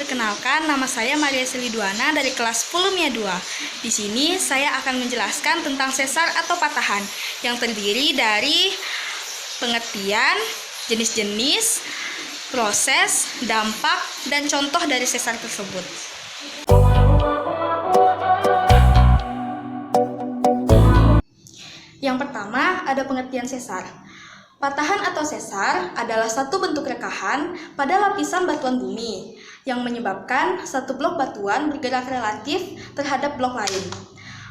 Perkenalkan, nama saya Maria Seliduana dari kelas 10 MIA 2. Di sini saya akan menjelaskan tentang sesar atau patahan yang terdiri dari pengertian, jenis-jenis, proses, dampak, dan contoh dari sesar tersebut. Yang pertama, ada pengertian sesar. Patahan atau sesar adalah satu bentuk rekahan pada lapisan batuan bumi yang menyebabkan satu blok batuan bergerak relatif terhadap blok lain.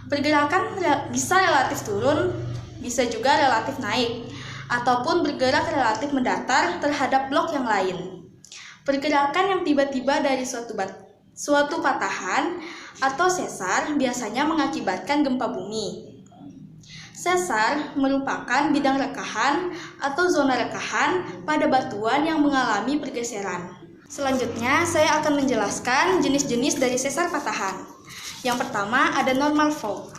Pergerakan bisa relatif turun, bisa juga relatif naik, ataupun bergerak relatif mendatar terhadap blok yang lain. Pergerakan yang tiba-tiba dari suatu patahan atau sesar biasanya mengakibatkan gempa bumi. Sesar merupakan bidang rekahan atau zona rekahan pada batuan yang mengalami pergeseran. Selanjutnya, saya akan menjelaskan jenis-jenis dari sesar patahan. Yang pertama, ada normal fault.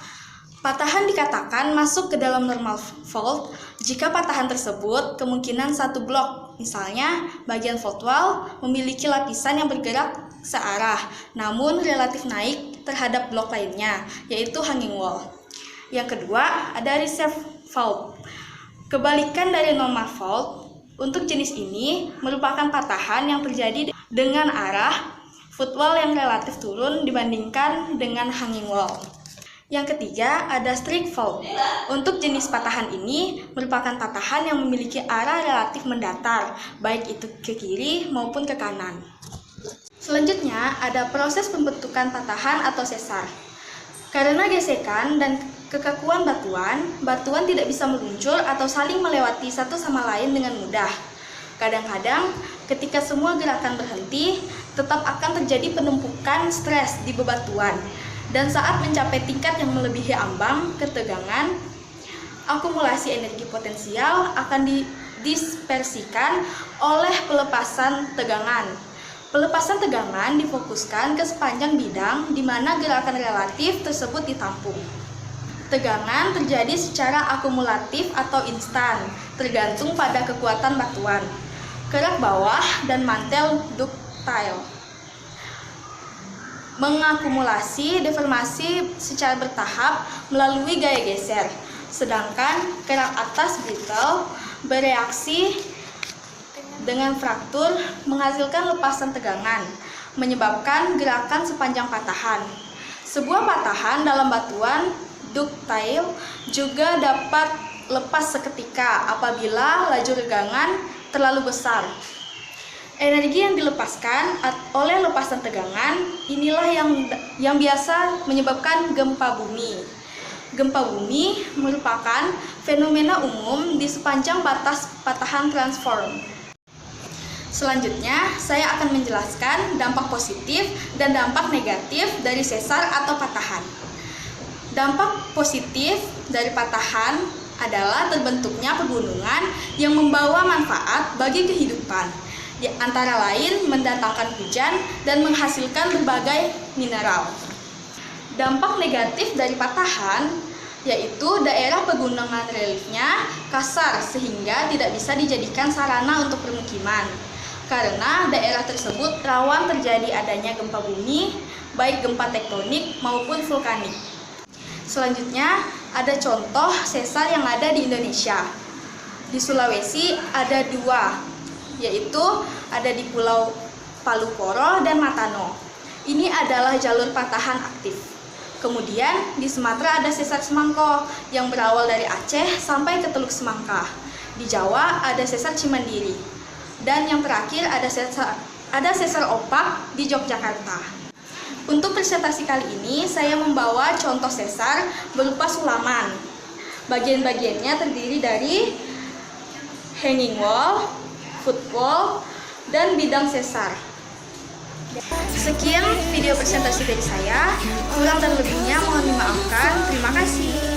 Patahan dikatakan masuk ke dalam normal fault jika patahan tersebut kemungkinan satu blok. Misalnya, bagian fault wall memiliki lapisan yang bergerak searah, namun relatif naik terhadap blok lainnya, yaitu hanging wall. Yang kedua, ada reserve fault. Kebalikan dari normal fault, untuk jenis ini merupakan patahan yang terjadi dengan arah footwall yang relatif turun dibandingkan dengan hanging wall. Yang ketiga, ada streak fault. Untuk jenis patahan ini merupakan patahan yang memiliki arah relatif mendatar, baik itu ke kiri maupun ke kanan. Selanjutnya, ada proses pembentukan patahan atau sesar. Karena gesekan dan kekakuan batuan tidak bisa meluncur atau saling melewati satu sama lain dengan mudah. Kadang-kadang, ketika semua gerakan berhenti, tetap akan terjadi penumpukan stres di bebatuan. Dan saat mencapai tingkat yang melebihi ambang ketegangan, akumulasi energi potensial akan didispersikan oleh pelepasan tegangan. Pelepasan tegangan difokuskan ke sepanjang bidang di mana gerakan relatif tersebut ditampung. Tegangan terjadi secara akumulatif atau instan, tergantung pada kekuatan batuan, kerak bawah, dan mantel ductile. Mengakumulasi deformasi secara bertahap melalui gaya geser, sedangkan kerak atas brittle bereaksi dengan fraktur menghasilkan lepasan tegangan, menyebabkan gerakan sepanjang patahan. Sebuah patahan dalam batuan ductile juga dapat lepas seketika apabila laju regangan terlalu besar. Energi yang dilepaskan oleh lepasan tegangan inilah yang biasa menyebabkan gempa bumi. Gempa bumi merupakan fenomena umum di sepanjang batas patahan transform. Selanjutnya, saya akan menjelaskan dampak positif dan dampak negatif dari sesar atau patahan. Dampak positif dari patahan adalah terbentuknya pegunungan yang membawa manfaat bagi kehidupan, di antara lain mendatangkan hujan dan menghasilkan berbagai mineral. Dampak negatif dari patahan yaitu daerah pegunungan reliefnya kasar sehingga tidak bisa dijadikan sarana untuk permukiman. Karena daerah tersebut rawan terjadi adanya gempa bumi, baik gempa tektonik maupun vulkanik. Selanjutnya, ada contoh sesar yang ada di Indonesia. Di Sulawesi ada dua, yaitu ada di Pulau Palukoro dan Matano. Ini adalah jalur patahan aktif. Kemudian di Sumatera ada sesar Semangko yang berawal dari Aceh sampai ke Teluk Semangka. Di Jawa ada sesar Cimandiri. Dan yang terakhir ada sesar opak di Yogyakarta. Untuk presentasi kali ini saya membawa contoh sesar berupa sulaman. Bagian-bagiannya terdiri dari hanging wall, foot wall, dan bidang sesar. Sekian video presentasi dari saya. Kurang dan lebihnya mohon dimaafkan. Terima kasih.